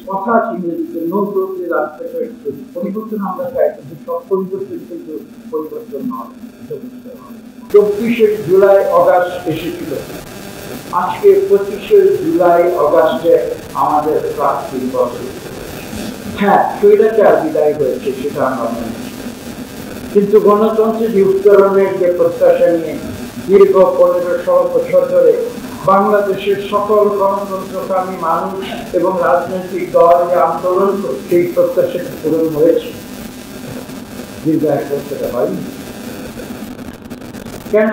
কথা আছে ইংরেজিতে নো গ্রোথ ইজ আনএক্সপেক্টেড। পরিবর্তন আমরা চাই, কিন্তু সব পরিবর্তন কিন্তু পরিবর্তন নয়, এটা বুঝতে হবে। 24শে জুলাই অগাস্ট এসেছিল, আজকে 25শে জুলাই অগাস্টে আমাদের প্রায় 3 বছর। হ্যাঁ, স্বৈরাচার বিদায় হয়েছে, সেটা আমরা মেনেছি, কিন্তু গণতন্ত্রের উত্তরণের যে প্রত্যাশা নিয়ে দীর্ঘ 15-16 বছর ধরে বাংলাদেশের সকল গণতন্ত্রকামী মানুষ এবং রাজনৈতিক দল যে আন্দোলন, সেই প্রত্যাশা পূরণ হয়েছে, দীর্ঘ 1 বছরে হয়নি। কেন?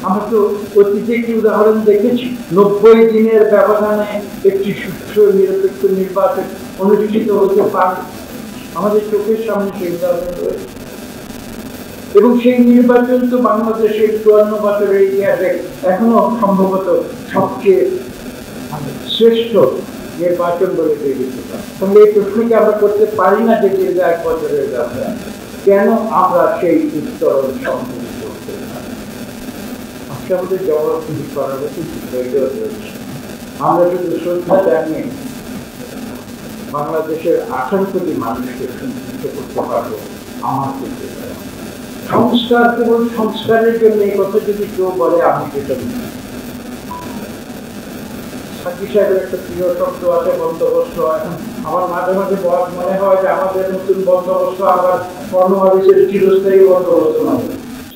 আমরা তো অতীতে একটি উদাহরণ দেখেছি, 90 দিনের ব্যবধানে একটি সুষ্ঠু নিরপেক্ষ নির্বাচন অনুষ্ঠিত হতে পারে। আমাদের চোখের সামনে সেই উদাহরণ রয়েছে, এবং সেই নির্বাচন তো বাংলাদেশের 54 বছরের ইতিহাসে এখনো সম্ভবত সবচেয়ে শ্রেষ্ঠ নির্বাচন বলে বিবেচিত। তাহলে এই প্রশ্নকে আমরা করতে পারি না যে দীর্ঘ 1 বছরের ব্যবধান কেন আমরা সেই উত্তরণ সম্পূর্ণ করতে পারি? আজকে আমাদের জবাবদিহি করার প্রয়োজন রয়েছে। আমরা শুধু শ্রদ্ধা জানিয়ে বাংলাদেশের 18 কোটি মানুষকে সন্তুষ্ট করতে পারবো আমার ক্ষেত্রে। সংস্কার কেবল সংস্কারের জন্য, এই কথা যদি কেউ বলে আমি সেটা সাক্ষী সাহেবের একটা প্রিয় শব্দ আছে বন্দোবস্ত। এখন আমার মাঝে মাঝে মনে হয় যে আমাদের নতুন বন্দোবস্ত আবার কর্মবাদেশের চিরস্থায়ী বন্দোবস্ত নয়।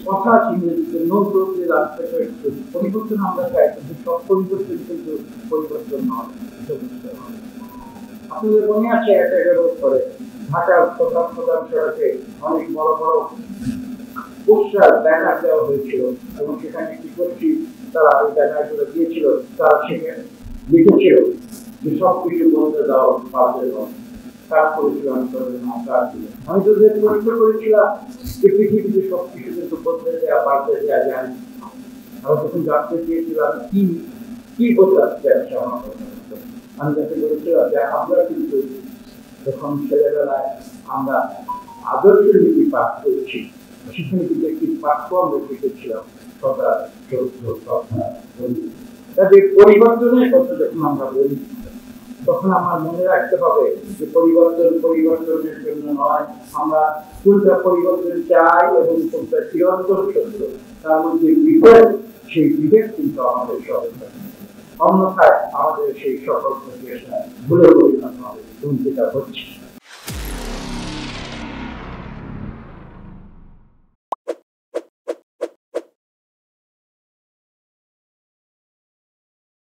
কথা আছে ইংরেজিতে নো গ্রোথ ইজ আনএক্সপেক্টেড। পরিবর্তন আমরা চাই, কিন্তু সব পরিবর্তন কিন্তু পরিবর্তন নয়, এটা বুঝতে হবে। আপনাদের মনে আছে 11 করে ঢাকার প্রধান সড়কে অনেক বড় বড় পোস্টার ব্যানার দেওয়া হয়েছিল, এবং সেখানে কি করছি তারা এই ব্যানারগুলো দিয়েছিল, তারা সেখানে লিখেছিল যে সবকিছু বলতে দাও পারবে না। কাজ করেছিলাম, আমি তো প্রশ্ন করেছিলাম যে পৃথিবীতে সবকিছু কিন্তু বদলে দেওয়া পাল্টে দেওয়া যায়। আমি তখন জানতে চেয়েছিলাম কি কি বদলাচ্ছে আমার। আমি যাকে বলেছিলাম যে আমরা কিন্তু যখন ছেলেবেলায় আমরা আদর্শ নীতি পাঠ করছি, সেখানে কিন্তু একটি পাঠ্য আমরা শিখেছিলাম সদা চৌদ্দ কথা। তাদের পরিবর্তনের কথা যখন আমরা বলি, তখন আমার মনে রাখতে হবে যে পরিবর্তনের জন্য নয়, আমরা কোনটা পরিবর্তন চাই এবং কোনটা চিরন্তন সত্য, তার মধ্যে বিভেদ, সেই বিভেদ কিন্তু আমাদের সবাই। অন্যথায় আমাদের সেই সকল প্রচেষ্টা ভুলে পরিণত হবে, যেটা হচ্ছে।